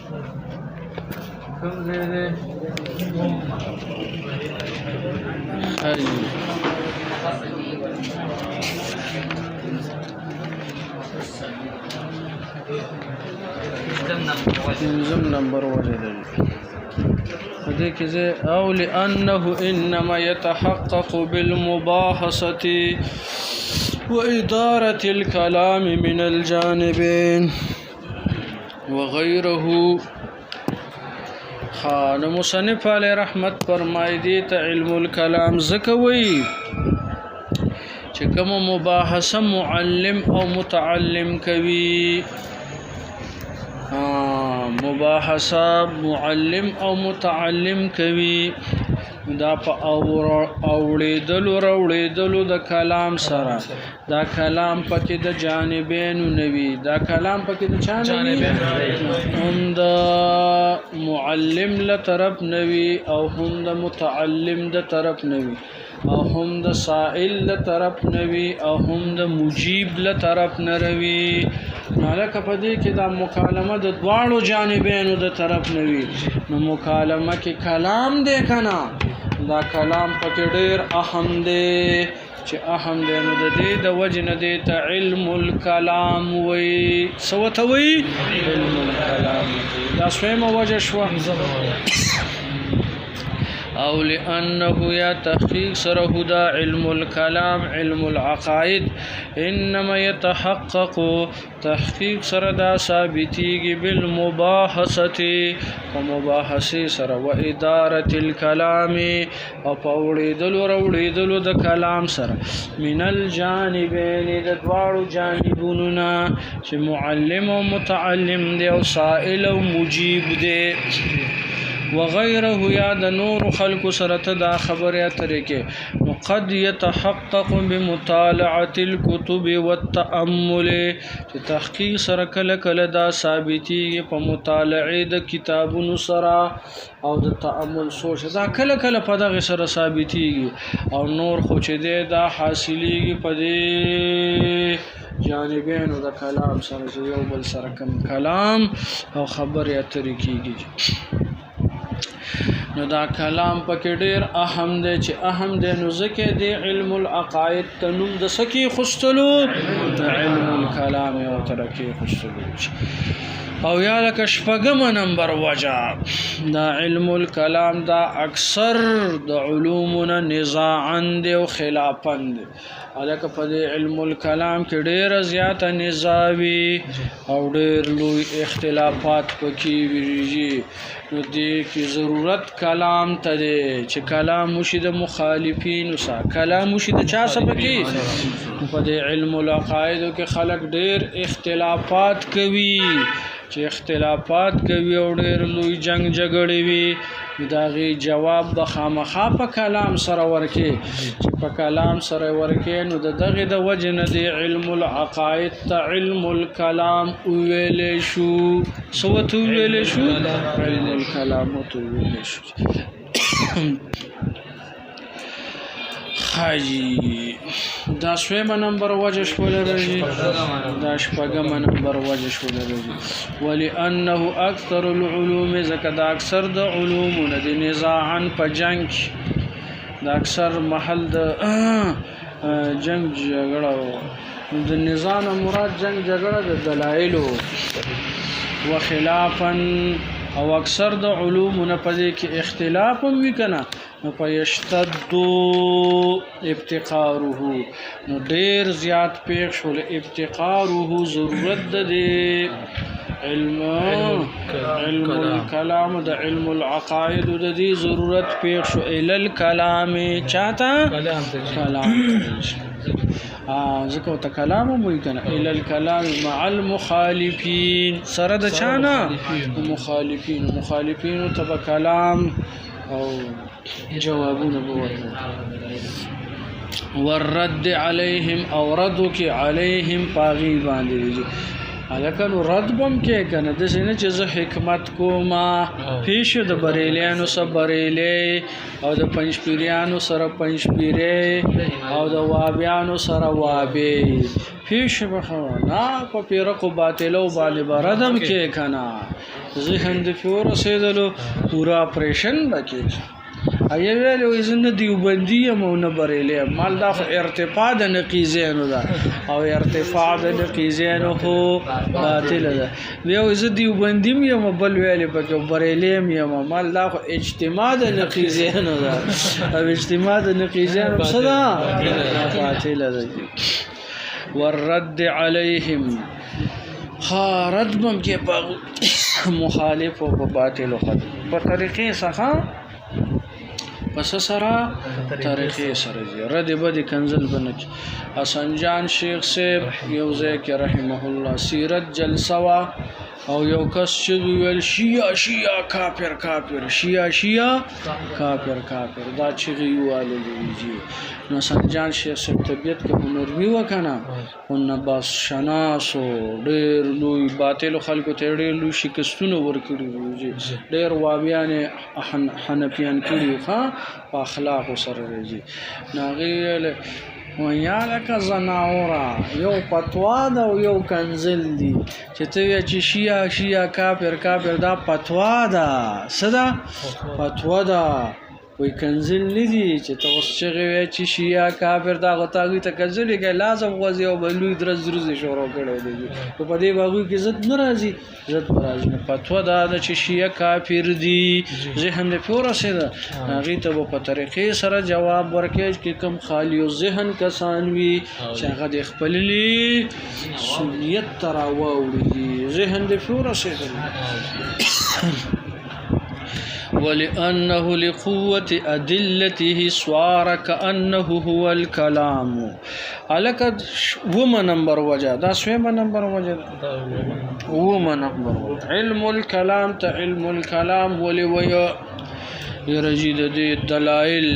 کوم ځای دی؟ پنځم نمبر وجه لري په دې کې زه او لأنه انما يتحقق بالمباحثة وإدارة الكلام من الجانبين وغيره. خان مصنف علیہ رحمت فرمای دی ته علم الکلام زکوي چې کوم مباحثه معلم او متعلم کوي. مباحثه معلم او متعلم کوي دا په اوړېدلو راوړېدلو د کلام سره. دا کلام پکې د جانبین نوي، دا کلام پکې د چا نوي؟ هم د معلم له طرف نوي او هم د متعلم د طرف نوي او هم د سائل له طرف نوي او هم د مجیب له طرف نروي. نو لکه په دې کې دا مکالمه د دواړو جانبینو د طرف نوي، نو مکالمه کې کلام دی کنه، دا کلام پکې ډېر اهم دی چې اهم دی. نو د دې د وجه نه دی ته علم الکلام وایي. څه ورته وایي؟ علم الکلام. دا سویمه وجه شوه. او لأنه یا تحقیق سره هدا علم الکلام علم العقائد انما يتحقق تحقیق سره دا ثابتیږي بالمباحثه ومباحثه سره و اداره الكلام او پوړېدلو راوړېدلو د کلام سره من الجانبین د دواړو جانبونو نه چې معلم او متعلم دی او سائل او مجیب دی. وغيره یا د نور خلق سره دا خبره طریقې نو قد يتحقق بمطالعه الكتب والتامل چې تحقیق سره کله کله دا ثابتېږي په مطالعه د کتابونو سره او د تامل سوچ. دا کله کله په دغه سره ثابتېږي او نور خو چې دا حاصلېږي په دې جانبینو د کلام سره چې یو بل سره کوم کلام او خبره طریقېږي. نو دا کلام پکې ډېر اهم دی چې اهم دی نو ځکه دی علم العقائد تنوم د سکی خستلو علم الکلام او ترکی خستلو. او یا لکه شپږم نمبر وجه دا علم الکلام دا اکثر د علومنا نزاعا دی او خلافا دی. الکه په علم الکلام کې ډېر زیاته نزاوی او ډېر لوی اختلافات پکې ویږي. نو دې کې ضرورت کلام ته دی چې کلام وشي د مخالفین سره، کلام وشي د چا سره پکې. په علم العقائد کې خلک ډېر اختلافات کوي چې اختلافات کوي او ډېر لوی جنگ جګړې وي. دا غي جواب د خامخا په کلام سره ورکې چې په کلام سره ورکې نو دغه د وجه نه دی علم العقائد ته علم الکلام ویلې شو. سوت ویلې شو علم الکلام ته ویلې شو. حاجی دا شویمه نمبر وجه شول راځي، دا شپږم نمبر وجه شول راځي. ولانه اکثر العلوم زکه دا اکثر د علوم نه دي نزاعا په جنگ، دا اکثر محل د جنگ جګړه د نظام مراد جنگ جګړه د دلایل او خلافا او اکثر د علوم نه پدې کې اختلاف هم وکنه نو پيشتد ابتقاره نو ډیر زیات پیښ شول ابتقاره ضرورت د علم الكلام د علم العقائد د دې ضرورت پیښ شو ال الكلام چاته کلام ذکر ته کلام مو کنه ال الكلام مع المخالفين سره د چانا مخالفين تبع کلام او جوابونه بورنه والرد عليهم او ردك عليهم پاغي باندې هلکه نو رد بم کې کنه د سینه چې زه حکمت کوما پیش د بریلیانو سره بریلی او د پنځپیریانو سره پنځپیری او د وابیانو سره وابی پیش بخو نا په پیرقو باطلو باندې بردم کې کنه ذهن د فور رسیدلو پورا اپریشن بکې ایا ویلو زنه دیوبندی یم او نه بریلې مال دا ارتفاع د نقیزینو دا او ارتفاع د نقیزینو هو باطل ده ویو ز دیوبندی یم بل ویلې پکې بریلې یم مال دا اجتماع د نقیزینو دا او اجتماع د نقیزینو صدا باطل ده ورد علیهم رد بم کې مخالف او باطل خد په طریقې څخه پس سره طریقې سره دی رد بدی کنزل بنک حسن جان شیخ صاحب یو ځکه رحمه الله سیرت جلسه وا او یو کس چې ویل شیعه کافر شیعه کافر دا چې ویواله دی نو حسن جان شیخ صاحب طبیعت کې هنر وی وکنه اون بس شناسو ډېر لوی باطل خلکو ته ډېر لوی شکستونه ورکړي ډېر وابیان حنفیان کړي ښه په اخلاق سره راځي ناغیل ویا لکه زناورا یو پتوا دا او یو کنزل دی چې ته چې شیعه کافر دا پتوا دا صدا پتوا دا وی کنزل ندی چې ته اوس چغې چې شیعه کافر دا غتاوی ته کنزل کې لازم غوځي او بلوي درز شروع کړي دي په دې باغو کې عزت ناراضي نه پتوا دا چې شیعه کافر دي ذهن له پورا سره هغه ته په طریقې سره جواب ورکړي چې کم خالی او ذهن کسان وي چې هغه د خپللی سنیت تراوړي ذهن له پورا سره ولأنه لقوة أدلته صار كأنه هو الكلام علىك وما نمبر وجه دا سوما نمبر وجه وما نمبر وجه علم الكلام علم الكلام ولويا يرجد دي الدلائل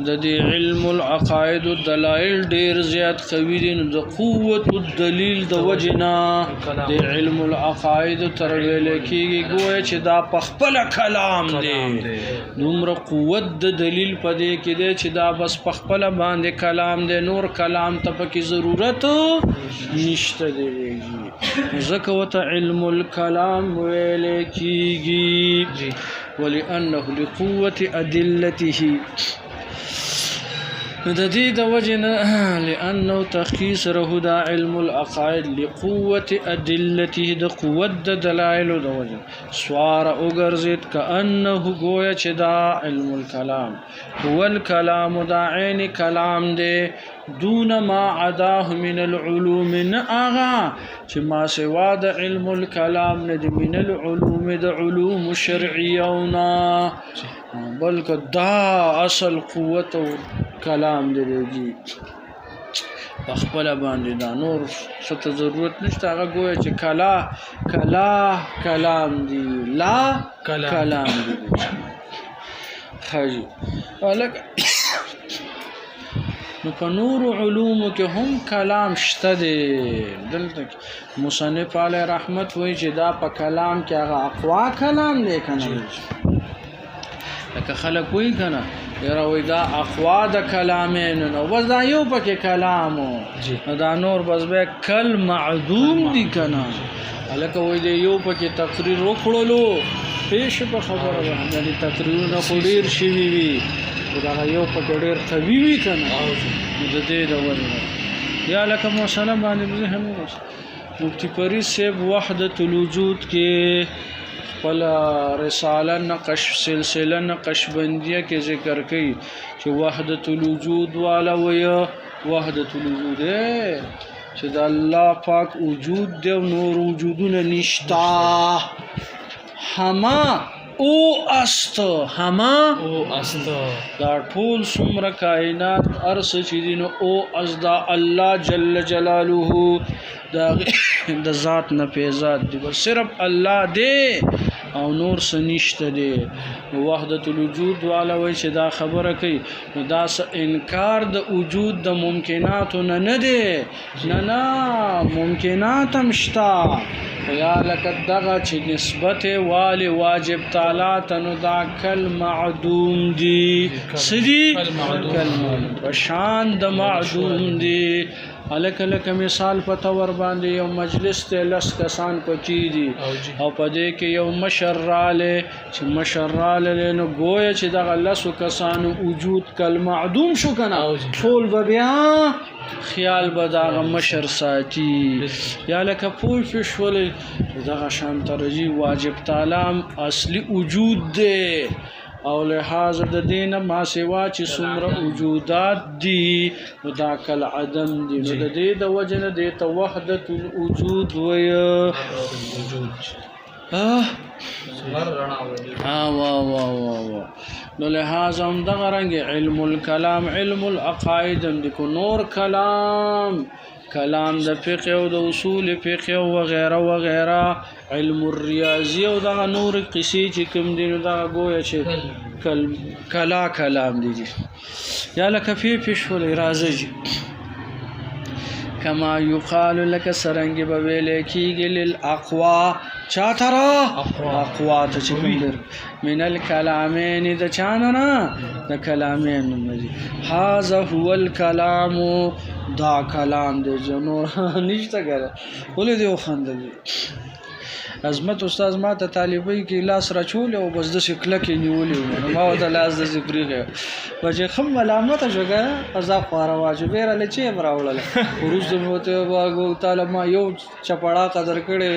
د دې علم العقائد الدلائل ډیر زیات قوي دي نو د قوت الدلیل د وجنا د علم العقائد تر ویل کېږي ګویا چې دا په خپل کلام دی دومره قوت د دلیل پدې کې دی چې دا بس په خپل باندې کلام دی نور کلام ته پکې ضرورت نشته دی ځکه وته علم الكلام ویل کېږي ولأنه لقوة أدلته د دې د وجنه لانه تخصیص رهدا علم العقائد لقوه ادلته د قوت د دلایل د وجه سوار اوګرزت کانه گویا چې دا علم الكلام هو الكلام دا عین کلام دی دون ما عداه من العلوم ناغا چې ما سوا د علم الكلام نه من العلوم د علوم الشرعيونا بلکې دا اصل قوت او کلام دی خپل باندې دا نور څه ضرورت نشته هغه ګویا چې کلام دی لا کلام دی حاجی ولکه نو په نور علوم کې هم کلام شته دی دلته مصنف علی رحمت وایي چې دا په کلام کې هغه اقوا کلام دی کنه لکه خلک وایي کنه یاره وای دا اقوا د کلامین نو بس دا یو پکې کلامو دا نور بس به کل معدوم دي کنه الکه وای دی یو پکې تقریر وکړلو پیش په خبره باندې تقریرونه خوریر شي وي دا یو پکې ډیر قوي وي کنه د دې د ورنه یا لکه مسله باندې ذهن مفتی فرید صاحب وحدت الوجود کې خپل رساله نقش سلسله نقشبندیه کې ذکر کوي چې وحدت الوجود والا ویا وحدت الوجود چې د الله پاک وجود دی نور وجودونه نشتا هما او است دا ټول څومره کائنات ارس چې دین او ازدا الله جل جلاله دا د ذات نه پیزاد دی صرف الله دی او نور سنشته دی وحدت الوجود والا وای چې دا خبره کوي نو دا انکار د وجود د ممکناتو نه دی نه ممکنات هم شته یا لکه دغه چې نسبت والی واجب تعالی ته نو دا کل معدوم دی سدي کل معدوم د معدوم دی الک مثال په تور باندې یو مجلس ته لس کسان پکې دي او په دې کې یو مشراله چې مشراله نو گویا چې دغه لس کسان وجود کل معدوم شو کنه ټول به بیا خیال به دغه مشر ساتي یا لکه پوه شول دغه شان ترجی واجب تعالی اصلي وجود دی او لحاظ د دینه ما سوا چې څومره وجودات دي دا کل عدم دي نو د دې د وجنه د وحدت الوجود وي نو لہذا هم دغه رنګ علم الکلام علم العقائد د کو نور کلام د فقه او د اصول فقه او وغیرہ وغیرہ علم الریاضی او دغه نور قصې چې کوم دي نو دغه گویا چې کلام دي یا لکه فی شول راځي کما یقال لك سرنګ به ویل کیږي للاقوا چاترا اقوا ته چې من الكلامين د چاننا د کلامین نمځي هاذا هو الكلام دا کلام د جنو نشته ګره ولې دی خندل عظمت استاد ما ته طالبای کې لاس راچول او بس د شکل کې نیولې ما وته لاس د ذکرېږي وجه خم علامت جوګه ازا خاره واجبې را لچې براولل ورز د موته واغو تعالی ما یو چپړا قدر کړي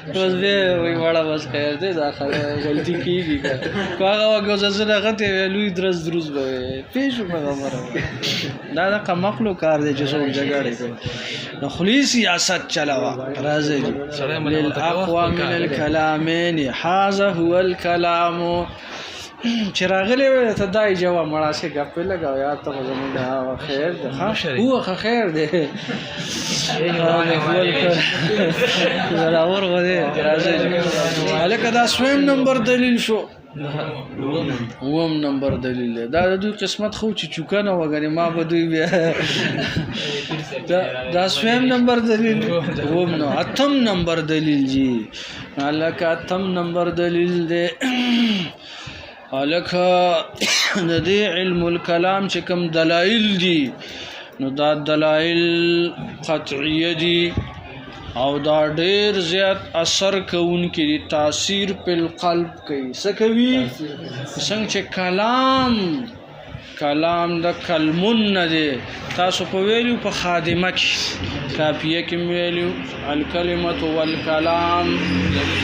بس به وی وړه بس خیر دې داخله غلطي کیږي کاغه واغو زنه غته لوی درز به پیښ خبره دا کمقلو کار دی چې څو جګړه کوي نو خلی سیاست چلاوا راځي للاقوى من الكلامين هذا هو الكلام چراغله ته دای جواب مړاسه غپ لګاو یا ته زمون دا خیر ده هو خیر ده زراور غوډه راځي الکه دا سویم نمبر دلیل شو وم نمبر دلیل دا د دوی قسمت خو چې چوکانه وګنی ما به دوی بیا دا سویم نمبر دلیل وم نو اتم نمبر دلیل جی الکه اتم نمبر دلیل ده الکه د دې علم الکلام چې کوم دلایل دي نو دا دلایل قطعیه دي او دا ډیر زیات اثر کوونکي دي تاثیر په قلب کوي سکوي څنګه چې کلام د کلمون نه دي تاسو په ویلو په خادمه کې کافیه کې ویلو الکلمه والکلام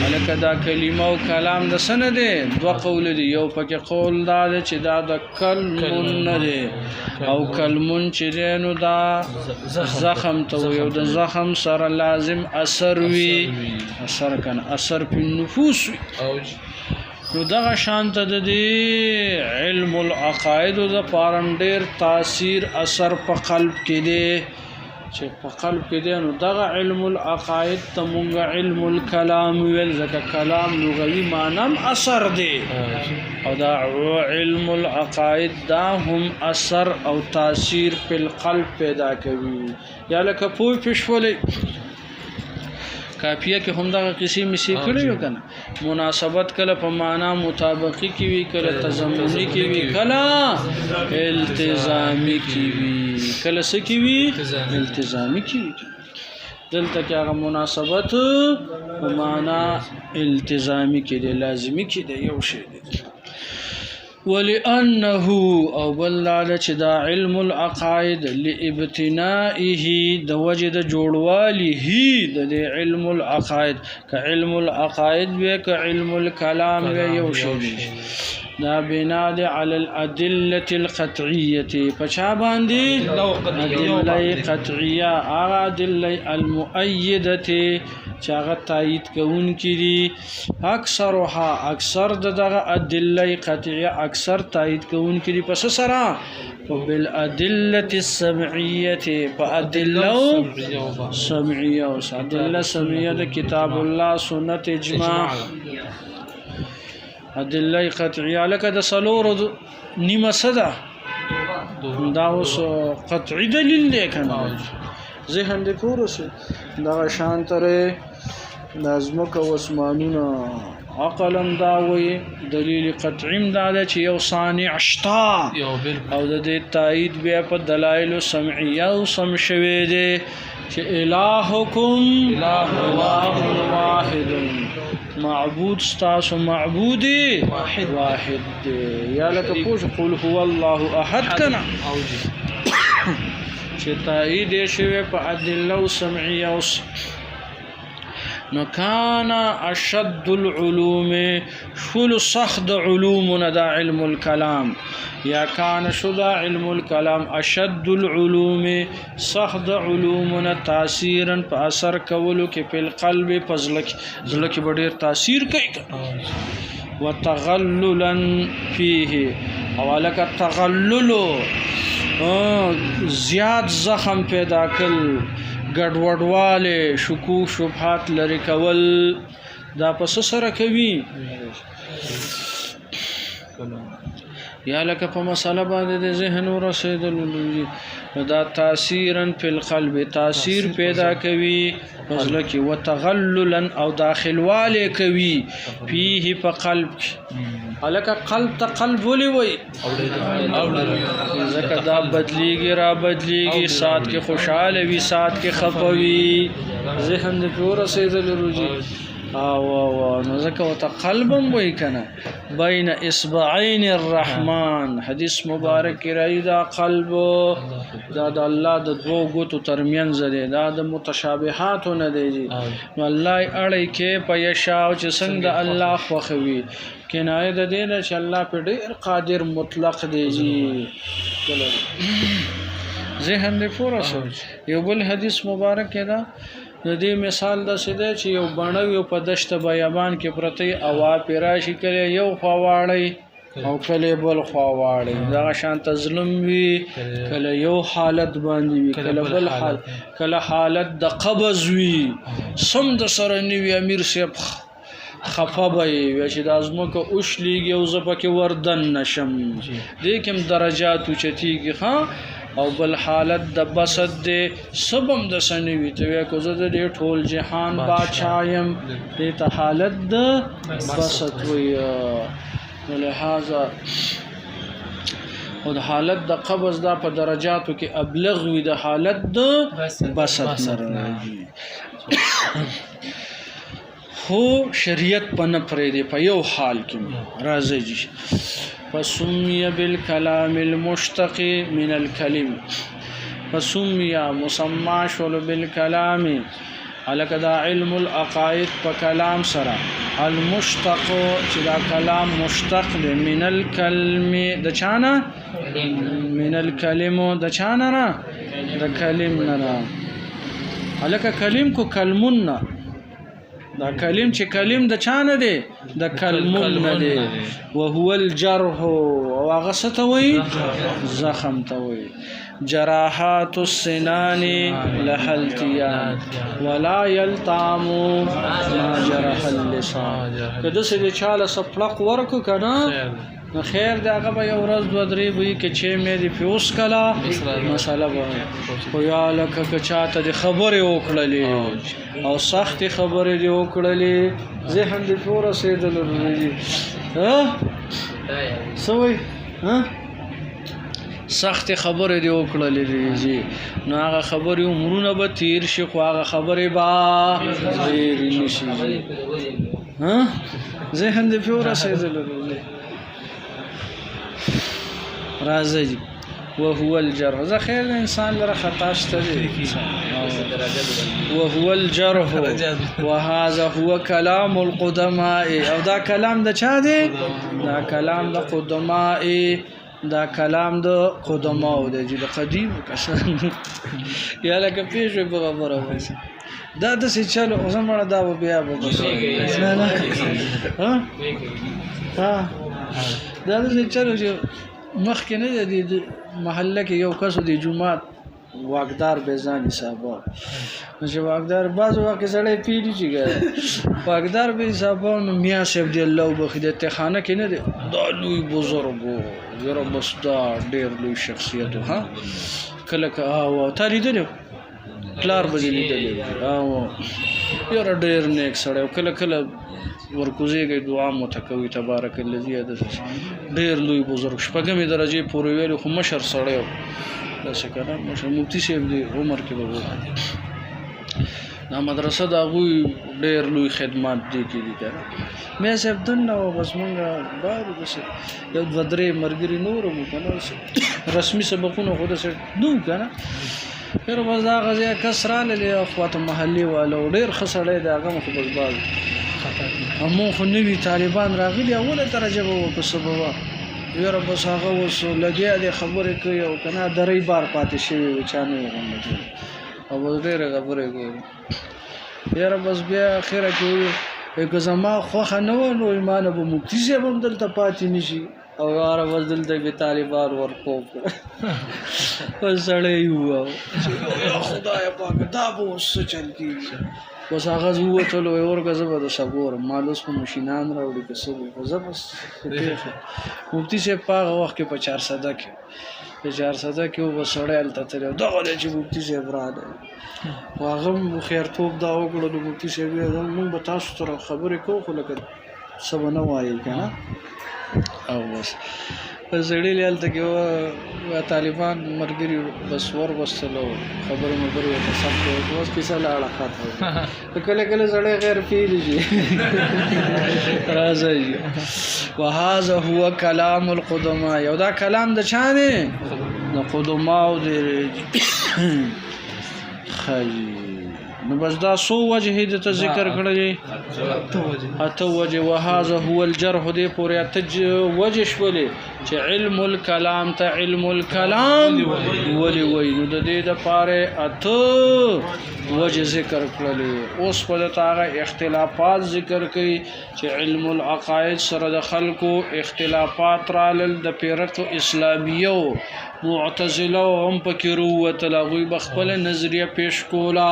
الکه دا کلمه او کلام د سند دي دوه قول دي یو پکې قول دا چې دا د کلمون نه دي او کلمون چې نو دا زخم ته یو د زخم سره لازم اثر وي اثر کنه اثر په نفوس نو دغه شانت د علم العقائد د پارم ډیر تاثیر اثر په قلب کې دی چې په قلب کې دی نو دغه علم العقائد ته مونږ علم الکلام ویل ځکه کلام لغوي معنی اثر دی او دا علم العقائد دا هم اثر او تاثیر په قلب پیدا کوي یا لکه پوه پښولې کافیه کې هم دا قسم مسی کړی یو کنه مناسبت کله په معنا مطابقی کې وی کله تضمنی کې وی کله التزامی کې وی کله څه کې وی التزامی کې وی دلته کې هغه مناسبت په معنا التزامی کې دی لازمی کې دی یو شی دی ولانه او بلل چې دا علم العقائد لابتنائه د وجد جوړواله د علم العقائد كعلم العقائد وكعلم الكلام یو شی دا بنا دی علی الادله القطعیه پچا باندې ادله قطعیه هغه ادله المؤیده چاغه تایید کون کړي اکثر دغه ادله قطعیه اکثر تایید کون کړي پس سره وبالأدلة السمعية فأدلة سمعية أدلة سمعية كتاب الله سنة إجماع أدلة قطعية لك دا سلور نيمة صدا دا اوس قطعي دلیل دی کنه ذهن دې پورسه دا شانتره لازمک او اسمانونه عقلم دا وي دلیل قطعیم دا چې یو صانع شتا او د دې تایید بیا په دلایل سمعیه او سم شوي دي چې الہکم اله واحد معبود ستاسو معبود واحد یا لکه پوښ قل هو الله احد کنا چې تایید شوی په ادله سمعیه نو کان اشد العلوم شل صخد علومنا دا علم الكلام یا کان شدا علم الكلام اشد العلوم صخد علومنا تاثیرا په اثر کولو کې په قلب پزلک زلک ډیر تاثیر کوي وتغللا فيه اولک تغلل زیاد زخم پیدا کول ګډوډواله شکوک شبهات لري کول دا پس سره کوي یا لکه په مسله باندې د ذهن ورسېدل دا تاثیرا فی القلب تاثیر پیدا کوي فضل کی وتغللا او داخلواله کوي فيه په قلب الکه قلب ته قلب ولي وي او زکه دا بدلیږي را بدلیږي سات کې خوشاله وي سات کې خفوي ذهن د پور رسیدل روزي او نو زکه وت قلبم وي کنه بین اصبعین الرحمن حدیث مبارک راي دا قلب دا د الله د دوه ګوتو ترمنځ دی دا د متشابهات نه دی نو الله اړي کې په یشاء چې څنګه الله خوخوي کنایه د دې نه چې الله په ډېر قادر مطلق دی ذهن دې پورا سوچ یو بل حدیث مبارک دا د دې مثال د سده چې یو بڼو یو په دشت بیابان کې پرته اوا پیراشي کړي یو خواړی او کله بل خواړی دا شانت ظلم وی کله یو حالت باندې وی کله بل حال کله حالت د قبض وی سم د سره نیوی امیر سیب خفه به چې د ازمکه اوشلیږي او زپکه وردن نشم دې کوم درجات چتیږي ها او بل حالت د بسد دې سبم د سنوي ته کو زه د ټول جهان بادشاہم دې ته حالت د بسد وي ولهذا او د حالت د قبض دا په درجاتو کې ابلغ وي د حالت د بسد سره خو شریعت په نه پرې دی په یو حال کې راځي فسمي بالكلام المشتق من الكلم فسمي مسمى شول بالكلام الک دا علم العقائد په کلام سره المشتق چې دا کلام مشتق دی من الكلم د چانه من الكلم د چانه نه د کلم نه الک کلم کو کلمنا دا کلم چې کلم د چانه دی د کلمون نه دی وهو الجرح او هغه ستوي زخم توي جراحات السنان لحلتيات ولا يلتام ما جرح اللسان کده سې چاله سپلق ورکو کنه نو خیر دا هغه به یو ورځ دوه درې وي کې چې مې د فیوس کلا مساله به خو یا لکه که چاته د خبرې وکړلې او سخت خبرې دې وکړلې ذهن دې ټول رسېدل ها سوي ها سخت خبرې دې وکړلې نو هغه خبرې عمرونه به تیر شي خو هغه خبرې به تیر نشي ها ذهن دې ټول رسېدل راځي وهو الجرح ذا خیر انسان لره خطا شته وهو الجرح وهذا هو كلام القدماء او دا کلام د چا دی دا کلام د قدماء دا کلام د قدماء د قدیم کسان یا لکه پیښه په خبره وایي دا د څه چلو زموږ دا بیا ها دا د څه چلو مخکې نه دی محله کې یو کس دی جمعات واقدار به ځان حسابو چې واقدار بعض وخت سړی پیری چې واقدار به حسابو نو میاں صاحب دی الله وبخیده ته خانه کې نه دی دا لوی بزرګو یره بس دا ډیر لوی شخصیت ها کله او تاریدل پلار به لیدل او یره ډیر نیک سړی کله کله ورکوزیږي دعا متکوي تبارک الذی ډیر لوی بزرګ شپږمې درجه پورې ویل خو مشر سړی دا څنګه مشر مفتی صاحب دی عمر کې به دا مدرسه دا غوي ډیر لوی خدمات دي کیږي کنه مې صاحب دنه او بس مونږه بار بس یو بدرې مرګري نور مو کنه رسمي سبقونه خو ده نو کنه پر وځه غزه کسراله له اخوات محلي والو ډیر خسړې داغه مخ بس باز همو خو نوی طالبان راغلي اوله درجه وو په سبب یاره بس هغه وس لګیا دي خبرې کوي او کنه درې بار پاتې شي چانه غوښنه او ډېر خبرې کوي یاره بس بیا اخره کې یک زما خوخه نو نو ایمان ابو مفتی صاحب هم دلته پاتې نشي او یاره بس دلته به طالبان ورکو وسړې یو خدای پاک دا به وس چل کی وس هغه وته لو ورګه زبر د صبر مالوس په ماشینان راوړي که څه وي زبس مفتی صاحب په هغه وخت کې په 400 کې په 400 کې وسړې الته تر دغه چې مفتی صاحب راځي واغم خیر توپ دا وګړو د مفتی صاحب موږ به تاسو سره خبرې کوو خو لکه سبا نه وایي کنه او بس زړې لالته کې طالبان مرګري بس ور وستلو خبرو مبر وته سب اوس کیسه لاړه خاطر کله کله زړې غیر پیږي راځي وهذا هو كلام القدماء یو دا کلام د چانه د قدماء او د خی نو بس دا سو وجه د ذکر کړی اته وجه وهذا هو الجرح دی پورې اتج وجه شولې چې علم الكلام ته علم الكلام ولي وای نو د دې د پاره اته وجه ذکر کړلی اوس په تاغه اختلافات ذکر کړي چې علم العقائد سره د خلکو اختلافات رالل د پیرت اسلامیو معتزله هم پکې وروته لغوي بخپل نظریه پیش کولا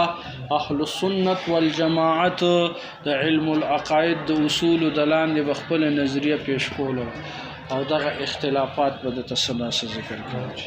اهل السنت والجماعت د علم العقائد د اصول دلان د بخپل نظریه پیش کولا او دغه اختلافات به د تسلسل ذکر کوي